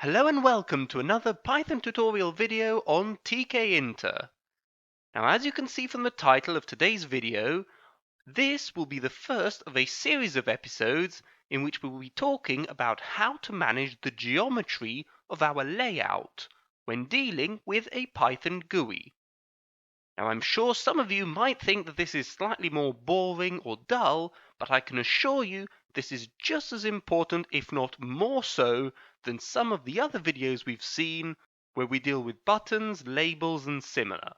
Hello and welcome to another Python tutorial video on Tkinter. Now, as you can see from the title of today's video, this will be the first of a series of episodes in which we will be talking about how to manage the geometry of our layout when dealing with a Python GUI. Now, I'm sure some of you might think that this is slightly more boring or dull, but I can assure you this is just as important, if not more so, than some of the other videos we've seen where we deal with buttons, labels, and similar.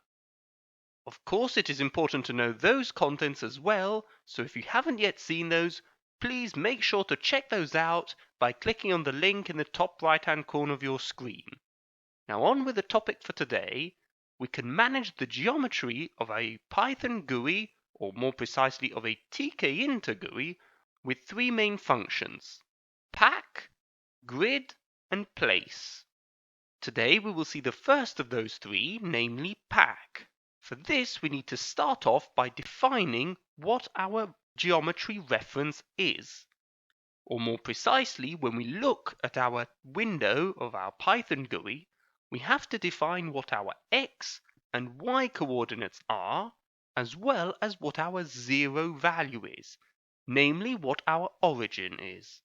Of course, it is important to know those contents as well, so if you haven't yet seen those, please make sure to check those out by clicking on the link in the top right-hand corner of your screen. Now on with the topic for today. We can manage the geometry of a Python GUI, or more precisely of a Tkinter GUI, with three main functions: pack, grid, and place. Today we will see the first of those three, namely pack. For this we need to start off by defining what our geometry reference is. Or more precisely, when we look at our window of our Python GUI, we have to define what our x and y coordinates are, as well as what our zero value is, namely what our origin is.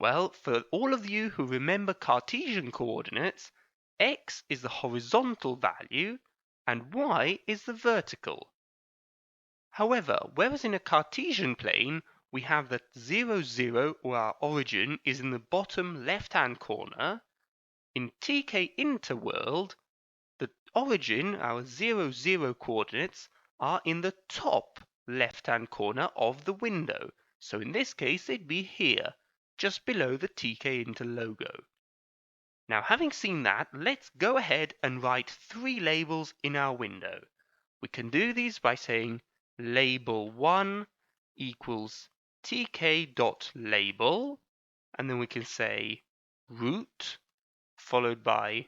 Well, for all of you who remember Cartesian coordinates, x is the horizontal value and y is the vertical. However, whereas in a Cartesian plane, we have that 0, 0, or our origin, is in the bottom left-hand corner, in Tkinter world, the origin, our 0, 0 coordinates, are in the top left-hand corner of the window. So in this case, they'd be here, just below the Tkinter logo. Now, having seen that, let's go ahead and write three labels in our window. We can do these by saying label1 equals tk.label, and then we can say root followed by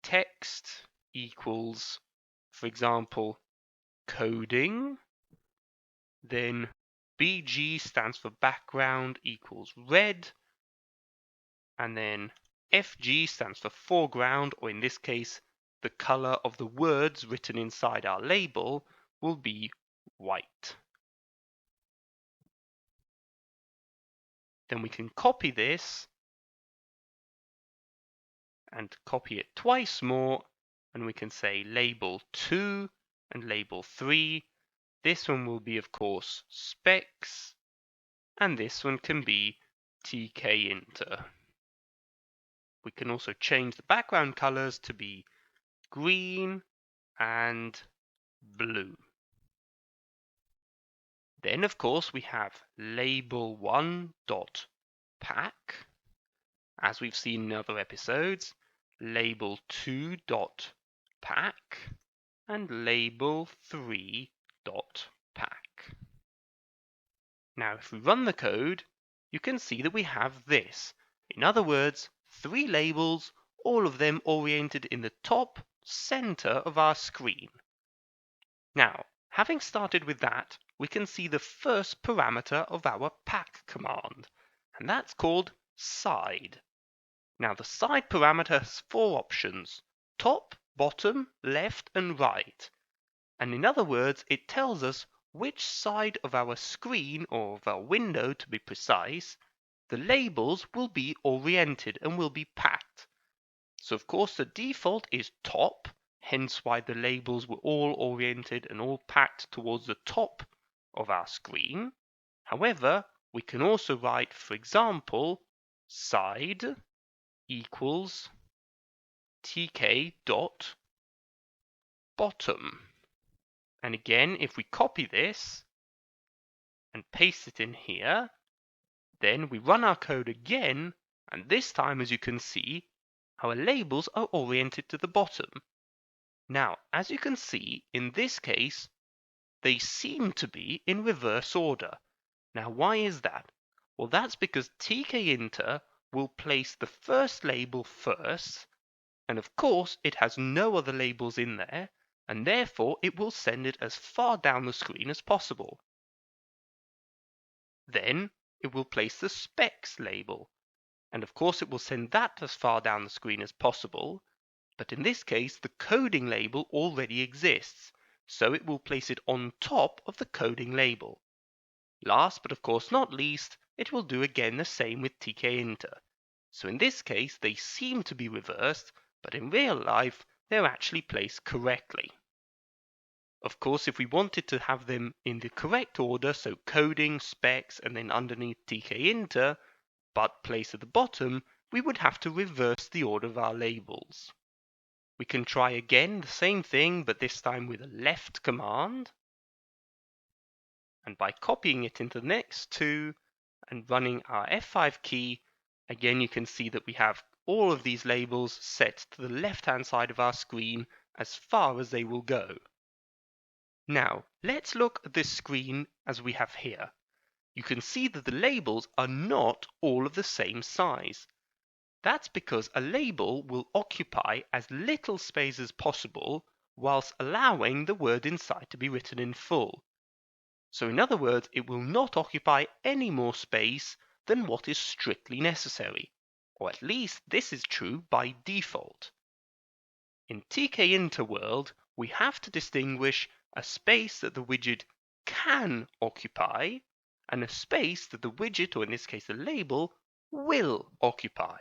text equals, for example, coding, then bg stands for background equals red, and then fg stands for foreground, or in this case the color of the words written inside our label will be white. Then we can copy this and copy it twice more, and we can say label 2 and label 3. This one will be, of course, specs, and this one can be Tkinter. We can also change the background colors to be green and blue. Then, of course, we have label1.pack, as we've seen in other episodes, label2.pack, and label3.pack. Now, if we run the code, you can see that we have this. In other words, three labels, all of them oriented in the top center of our screen. Now, having started with that, we can see the first parameter of our pack command, and that's called side. Now, the side parameter has four options: top, bottom, left, and right. And in other words, it tells us which side of our screen, or of our window to be precise, the labels will be oriented and will be packed. So of course the default is top, hence why the labels were all oriented and all packed towards the top of our screen. However, we can also write, for example, side equals tk dot bottom. And again, if we copy this and paste it in here, then we run our code again, and this time, as you can see, our labels are oriented to the bottom. Now, as you can see, in this case, they seem to be in reverse order. Now, why is that? Well, that's because Tkinter will place the first label first, and of course, it has no other labels in there, and therefore it will send it as far down the screen as possible. Then it will place the specs label. And of course it will send that as far down the screen as possible, but in this case the coding label already exists, so it will place it on top of the coding label. Last but of course not least, it will do again the same with Tkinter. So in this case they seem to be reversed, but in real life they're actually placed correctly. Of course, if we wanted to have them in the correct order, so coding, specs, and then underneath Tkinter, but placed at the bottom, we would have to reverse the order of our labels. We can try again the same thing, but this time with a left command. And by copying it into the next two and running our F5 key, again you can see that we have all of these labels set to the left-hand side of our screen as far as they will go. Now, let's look at this screen as we have here. You can see that the labels are not all of the same size. That's because a label will occupy as little space as possible whilst allowing the word inside to be written in full. So in other words, it will not occupy any more space than what is strictly necessary, or at least this is true by default. In Tkinter world, we have to distinguish a space that the widget can occupy and a space that the widget, or in this case the label, will occupy.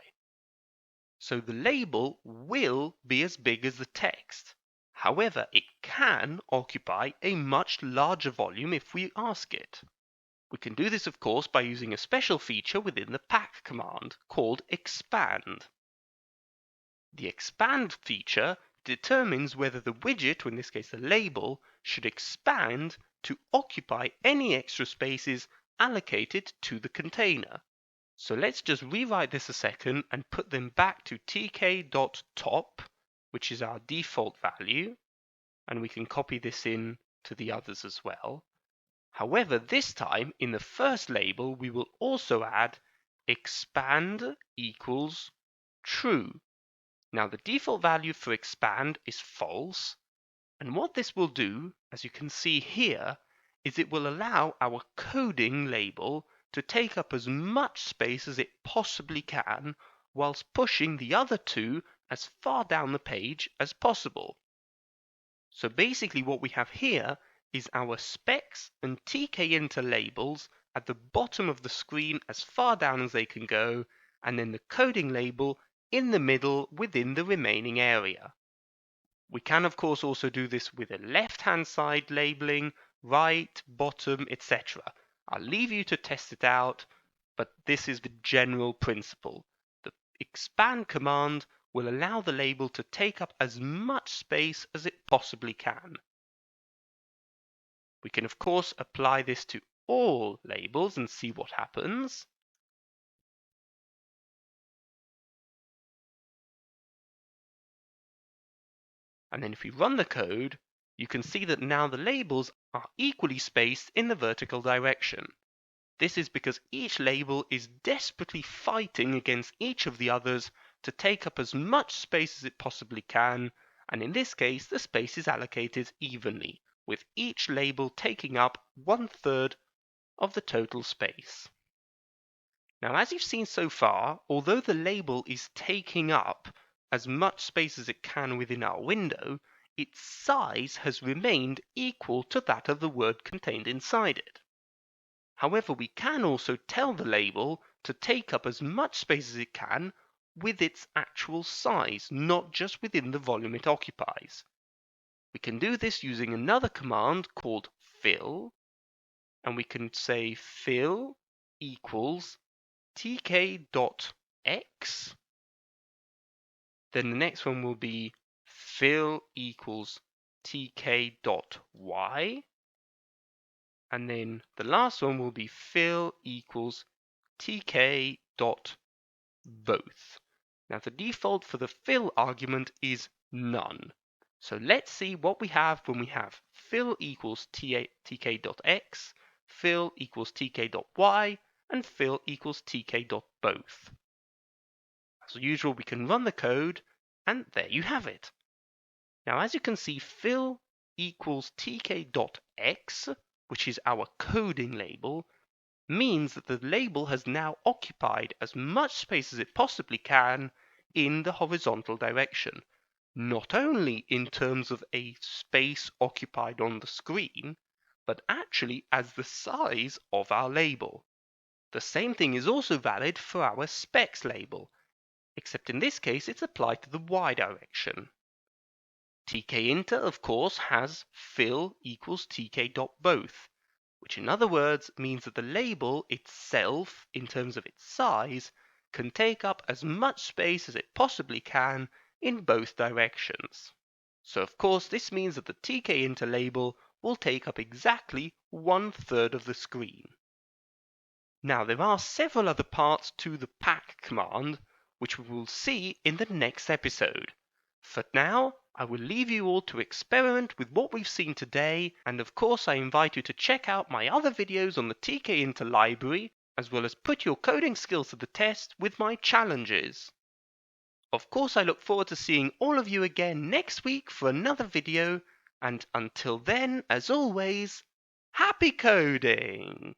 So the label will be as big as the text. However, it can occupy a much larger volume if we ask it. We can do this, of course, by using a special feature within the pack command called expand. The expand feature determines whether the widget, or in this case the label, should expand to occupy any extra spaces allocated to the container. So let's just rewrite this a second and put them back to tk.top, which is our default value, and we can copy this in to the others as well. However, this time in the first label we will also add expand equals true. Now the default value for expand is false, and what this will do, as you can see here, is it will allow our coding label to take up as much space as it possibly can, whilst pushing the other two as far down the page as possible. So basically what we have here is our specs and Tkinter labels at the bottom of the screen as far down as they can go, and then the coding label in the middle within the remaining area. We can of course also do this with a left-hand side labeling, right, bottom, etc. I'll leave you to test it out, but this is the general principle. The expand command will allow the label to take up as much space as it possibly can. We can of course apply this to all labels and see what happens. And then if we run the code, you can see that now the labels are equally spaced in the vertical direction. This is because each label is desperately fighting against each of the others to take up as much space as it possibly can, and in this case the space is allocated evenly, with each label taking up 1/3 of the total space. Now, as you've seen so far, although the label is taking up as much space as it can within our window, its size has remained equal to that of the word contained inside it. However, we can also tell the label to take up as much space as it can with its actual size, not just within the volume it occupies. We can do this using another command called fill, and we can say fill equals tk.x. Then the next one will be fill equals tk.y. And then the last one will be fill equals tk.both. Now the default for the fill argument is none. So let's see what we have when we have fill equals tk.x, fill equals tk.y, and fill equals tk.both. As usual, we can run the code, and there you have it. Now, as you can see, fill equals tk.x, which is our coding label, means that the label has now occupied as much space as it possibly can in the horizontal direction, not only in terms of a space occupied on the screen, but actually as the size of our label. The same thing is also valid for our specs label, except in this case it's applied to the y direction. Tkinter, of course, has fill equals tk.both, which in other words means that the label itself, in terms of its size, can take up as much space as it possibly can in both directions. So of course this means that the Tkinter label will take up exactly 1/3 of the screen. Now there are several other parts to the pack command, which we will see in the next episode. For now, I will leave you all to experiment with what we've seen today, and of course I invite you to check out my other videos on the Tkinter library, as well as put your coding skills to the test with my challenges. Of course I look forward to seeing all of you again next week for another video, and until then, as always, happy coding!